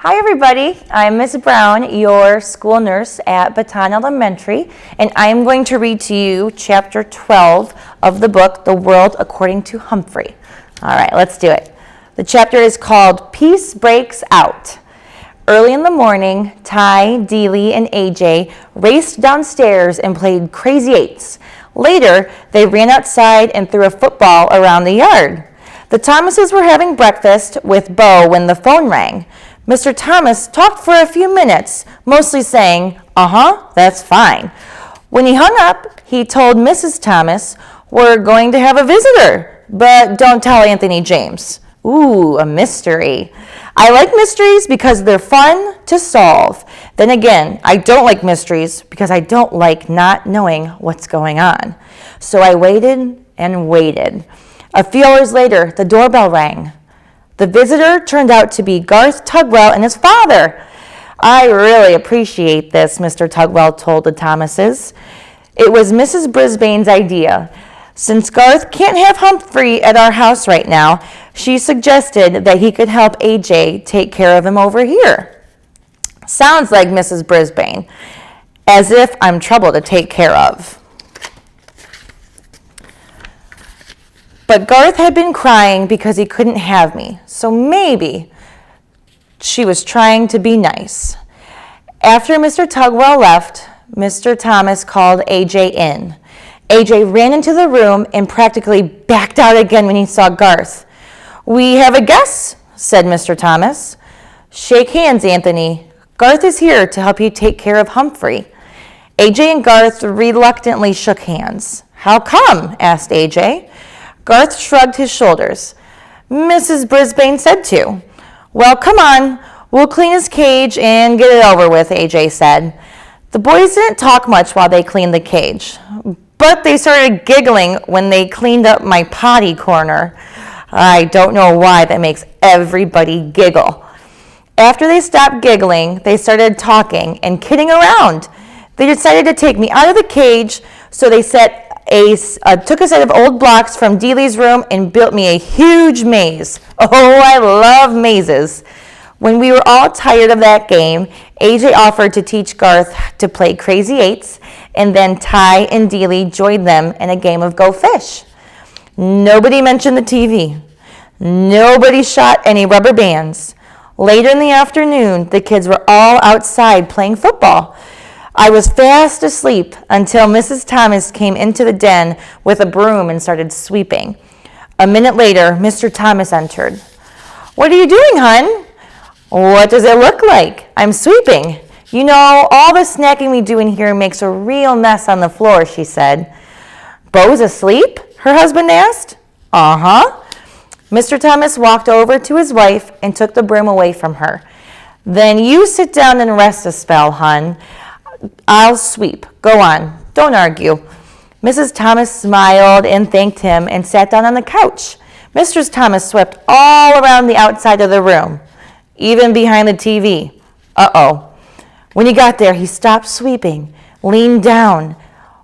Hi everybody, I'm Ms. Brown, your school nurse at Baton Elementary, and I am going to read to you chapter 12 of the book, The World According to Humphrey. All right, let's do it. The chapter is called Peace Breaks Out. Early in the morning, Ty, Dealey, and AJ raced downstairs and played Crazy Eights. Later, they ran outside and threw a football around the yard. The Thomases were having breakfast with Bo when the phone rang. Mr. Thomas talked for a few minutes, mostly saying, that's fine. When he hung up, he told Mrs. Thomas, "We're going to have a visitor, but don't tell Anthony James." Ooh, a mystery. I like mysteries because they're fun to solve. Then again, I don't like mysteries because I don't like not knowing what's going on. So I waited and waited. A few hours later, the doorbell rang. The visitor turned out to be Garth Tugwell and his father. "I really appreciate this," Mr. Tugwell told the Thomases. "It was Mrs. Brisbane's idea. Since Garth can't have Humphrey at our house right now, she suggested that he could help AJ take care of him over here." Sounds like Mrs. Brisbane, as if I'm trouble to take care of. But Garth had been crying because he couldn't have me, so maybe she was trying to be nice. After Mr. Tugwell left, Mr. Thomas called AJ in. AJ ran into the room and practically backed out again when he saw Garth. "We have a guest," said Mr. Thomas. "Shake hands, Anthony. Garth is here to help you take care of Humphrey." AJ and Garth reluctantly shook hands. "How come?" asked AJ. Garth shrugged his shoulders. "Mrs. Brisbane said to." "Well, come on. We'll clean his cage and get it over with," AJ said. The boys didn't talk much while they cleaned the cage, but they started giggling when they cleaned up my potty corner. I don't know why that makes everybody giggle. After they stopped giggling, they started talking and kidding around. They decided to take me out of the cage, so they took a set of old blocks from Dealey's room and built me a huge maze. Oh, I love mazes. When we were all tired of that game, AJ offered to teach Garth to play Crazy Eights, and then Ty and Dealey joined them in a game of Go Fish. Nobody mentioned the TV. Nobody shot any rubber bands. Later in the afternoon, the kids were all outside playing football. I was fast asleep until Mrs. Thomas came into the den with a broom and started sweeping. A minute later, Mr. Thomas entered. "What are you doing, hon?" "What does it look like? I'm sweeping. You know, all the snacking we do in here makes a real mess on the floor," she said. "Bo's asleep?" her husband asked. Mr. Thomas walked over to his wife and took the broom away from her. "Then you sit down and rest a spell, hon. I'll sweep. Go on. Don't argue." Mrs. Thomas smiled and thanked him and sat down on the couch. Mr. Thomas swept all around the outside of the room, even behind the TV. When he got there, he stopped sweeping, leaned down.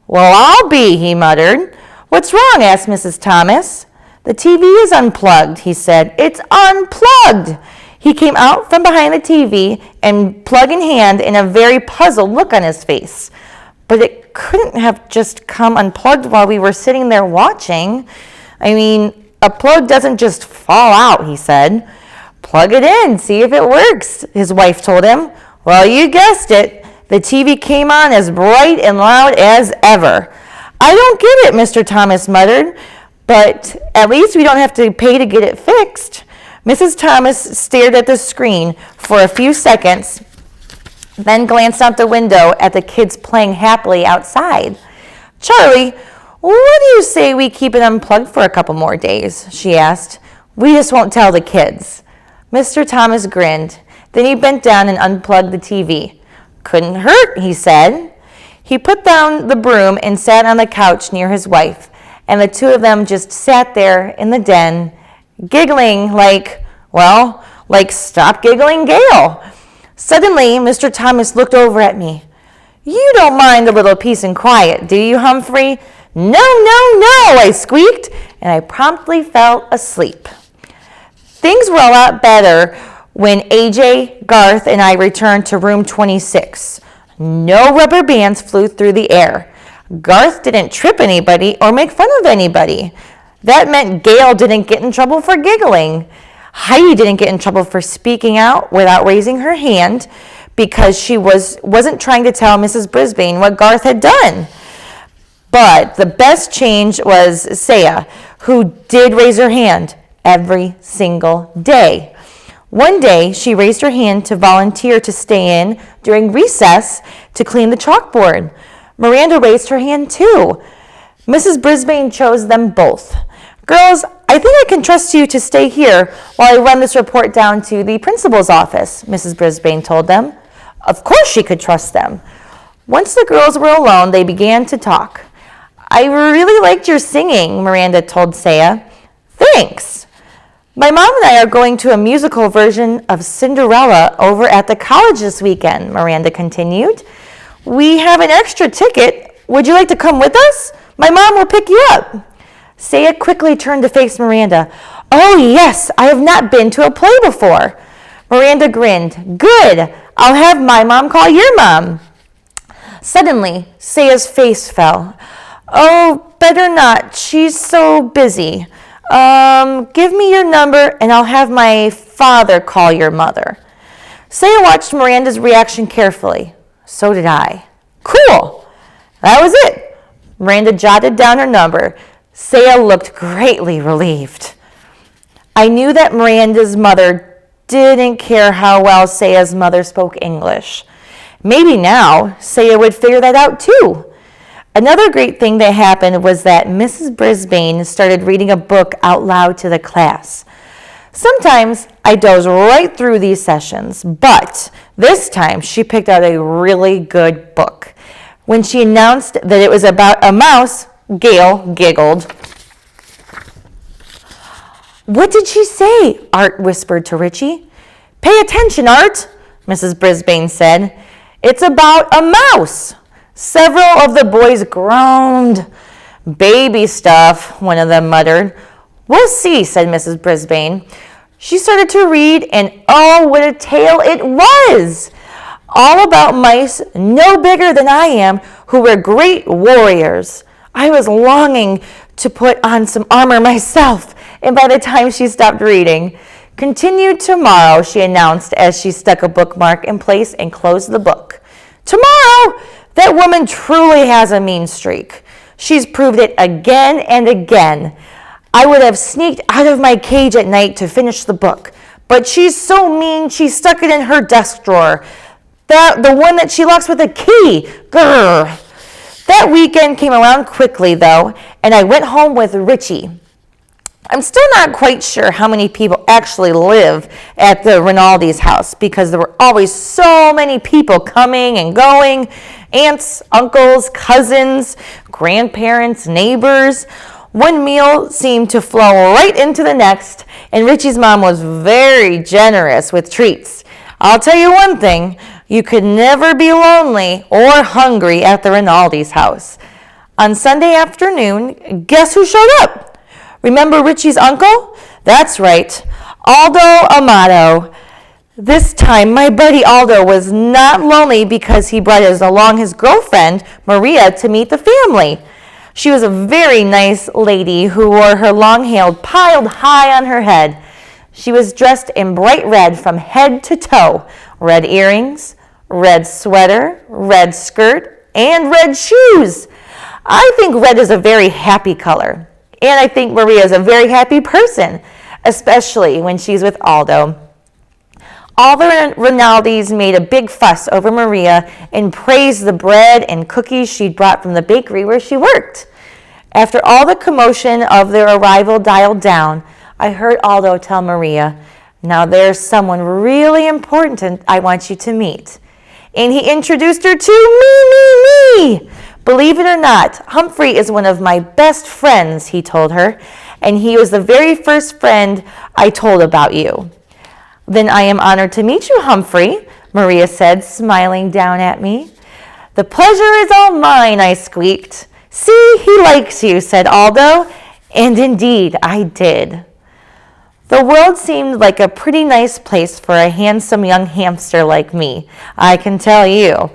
"Well, I'll be," he muttered. "What's wrong?" asked Mrs. Thomas. "The TV is unplugged," he said. "It's unplugged." He came out from behind the TV and plug in hand and a very puzzled look on his face. "But it couldn't have just come unplugged while we were sitting there watching. I mean, a plug doesn't just fall out," he said. "Plug it in, see if it works," his wife told him. "Well, you guessed it. The TV came on as bright and loud as ever." "I don't get it," Mr. Thomas muttered, "but at least we don't have to pay to get it fixed." Mrs. Thomas stared at the screen for a few seconds, then glanced out the window at the kids playing happily outside. "Charlie, what do you say we keep it unplugged for a couple more days?" she asked. "We just won't tell the kids." Mr. Thomas grinned. Then he bent down and unplugged the TV. "Couldn't hurt," he said. He put down the broom and sat on the couch near his wife, and the two of them just sat there in the den, giggling like Stop Giggling Gail. Suddenly, Mr. Thomas looked over at me. "You don't mind a little peace and quiet, do you, Humphrey?" "No, no, no," I squeaked, and I promptly fell asleep. Things were a lot better when AJ, Garth, and I returned to room 26. No rubber bands flew through the air. Garth didn't trip anybody or make fun of anybody. That meant Gail didn't get in trouble for giggling. Heidi didn't get in trouble for speaking out without raising her hand because she wasn't trying to tell Mrs. Brisbane what Garth had done. But the best change was Saya, who did raise her hand every single day. One day, she raised her hand to volunteer to stay in during recess to clean the chalkboard. Miranda raised her hand too. Mrs. Brisbane chose them both. Girls, I think I can trust you to stay here while I run this report down to the principal's office, Mrs. Brisbane told them. Of course she could trust them. Once the girls were alone, they began to talk. I really liked your singing, Miranda told Saya. Thanks. My mom and I are going to a musical version of Cinderella over at the college this weekend, Miranda continued. We have an extra ticket. Would you like to come with us? My mom will pick you up. Saya quickly turned to face Miranda. Oh, yes, I have not been to a play before. Miranda grinned. Good. I'll have my mom call your mom. Suddenly, Saya's face fell. Oh, better not. She's so busy. Give me your number and I'll have my father call your mother. Saya watched Miranda's reaction carefully. So did I. Cool. That was it. Miranda jotted down her number. Saya looked greatly relieved. I knew that Miranda's mother didn't care how well Saya's mother spoke English. Maybe now Saya would figure that out too. Another great thing that happened was that Mrs. Brisbane started reading a book out loud to the class. Sometimes I doze right through these sessions, but this time she picked out a really good book. When she announced that it was about a mouse, Gail giggled. What did she say? Art whispered to Richie. Pay attention, Art, Mrs. Brisbane said. It's about a mouse. Several of the boys groaned. Baby stuff, one of them muttered. We'll see, said Mrs. Brisbane. She started to read, and oh, what a tale it was! All about mice no bigger than I am, who were great warriors. I was longing to put on some armor myself, and by the time she stopped reading, continue tomorrow, she announced as she stuck a bookmark in place and closed the book. Tomorrow! That woman truly has a mean streak. She's proved it again and again. I would have sneaked out of my cage at night to finish the book, but she's so mean she stuck it in her desk drawer. The one that she locks with a key. Grr. That weekend came around quickly, though, and I went home with Richie. I'm still not quite sure how many people actually live at the Rinaldi's house because there were always so many people coming and going. Aunts, uncles, cousins, grandparents, neighbors. One meal seemed to flow right into the next, and Richie's mom was very generous with treats. I'll tell you one thing, you could never be lonely or hungry at the Rinaldi's house. On Sunday afternoon, guess who showed up? Remember Richie's uncle? That's right, Aldo Amato. This time, my buddy Aldo was not lonely because he brought along his girlfriend, Maria, to meet the family. She was a very nice lady who wore her long hair piled high on her head. She was dressed in bright red from head to toe, red earrings, red sweater, red skirt, and red shoes. I think red is a very happy color, and I think Maria is a very happy person, especially when she's with Aldo. All the Rinaldis made a big fuss over Maria and praised the bread and cookies she'd brought from the bakery where she worked. After all the commotion of their arrival dialed down, I heard Aldo tell Maria, now there's someone really important I want you to meet. And he introduced her to me. Believe it or not, Humphrey is one of my best friends, he told her, and he was the very first friend I told about you. Then I am honored to meet you, Humphrey, Maria said, smiling down at me. The pleasure is all mine, I squeaked. See, he likes you, said Aldo, and indeed I did. The world seemed like a pretty nice place for a handsome young hamster like me, I can tell you.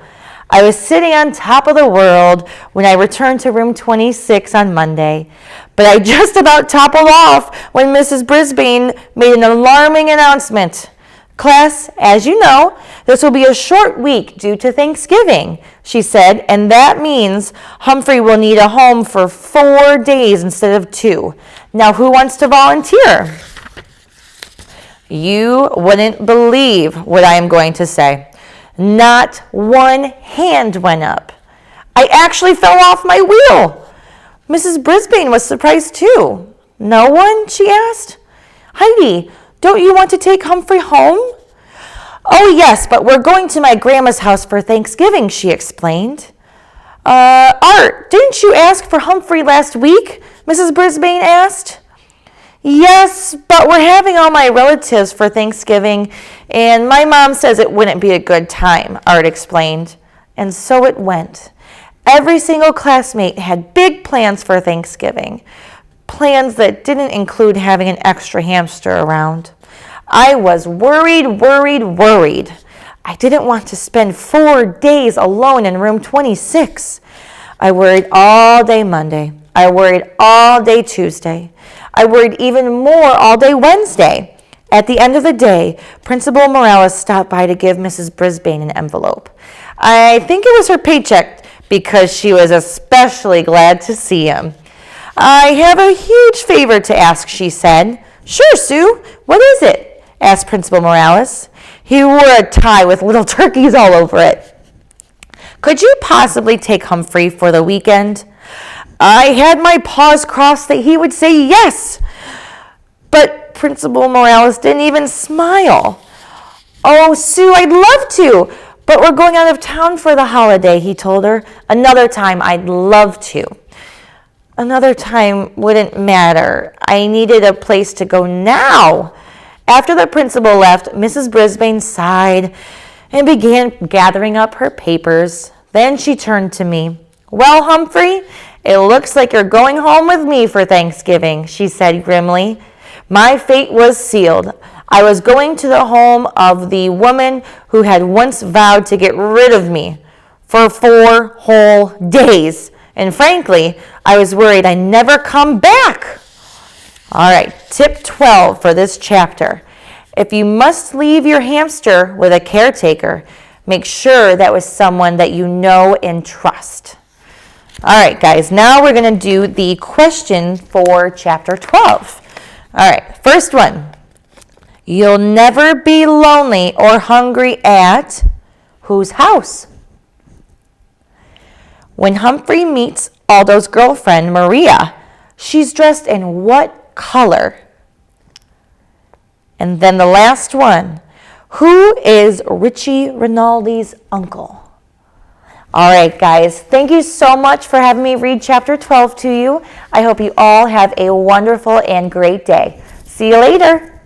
I was sitting on top of the world when I returned to room 26 on Monday, but I just about toppled off when Mrs. Brisbane made an alarming announcement. Class, as you know, this will be a short week due to Thanksgiving, she said, and that means Humphrey will need a home for 4 days instead of 2. Now, who wants to volunteer? You wouldn't believe what I am going to say. Not one hand went up. I actually fell off my wheel. Mrs. Brisbane was surprised too. No one? She asked. Heidi, don't you want to take Humphrey home? Oh, yes, but we're going to my grandma's house for Thanksgiving, she explained. Art, didn't you ask for Humphrey last week? Mrs. Brisbane asked. Yes, but we're having all my relatives for Thanksgiving, and my mom says it wouldn't be a good time, Art explained. And so it went. Every single classmate had big plans for Thanksgiving, plans that didn't include having an extra hamster around. I was worried. I didn't want to spend 4 days alone in room 26. I worried all day Monday. I worried all day Tuesday. I worried even more all day Wednesday. At the end of the day, Principal Morales stopped by to give Mrs. Brisbane an envelope. I think it was her paycheck because she was especially glad to see him. I have a huge favor to ask, she said. Sure, Sue. What is it? Asked Principal Morales. He wore a tie with little turkeys all over it. Could you possibly take Humphrey for the weekend? I had my paws crossed that he would say yes. But Principal Morales didn't even smile. Oh, Sue, I'd love to, but we're going out of town for the holiday, he told her. Another time, I'd love to. Another time wouldn't matter. I needed a place to go now. After the principal left, Mrs. Brisbane sighed and began gathering up her papers. Then she turned to me. Well, Humphrey, it looks like you're going home with me for Thanksgiving, she said grimly. My fate was sealed. I was going to the home of the woman who had once vowed to get rid of me for 4 whole days. And frankly, I was worried I'd never come back. All right, tip 12 for this chapter. If you must leave your hamster with a caretaker, make sure that was someone that you know and trust. All right, guys, now we're going to do the question for chapter 12. All right, first one. You'll never be lonely or hungry at whose house? When Humphrey meets Aldo's girlfriend, Maria, she's dressed in what color? And then the last one. Who is Richie Rinaldi's uncle? All right, guys, thank you so much for having me read chapter 12 to you. I hope you all have a wonderful and great day. See you later.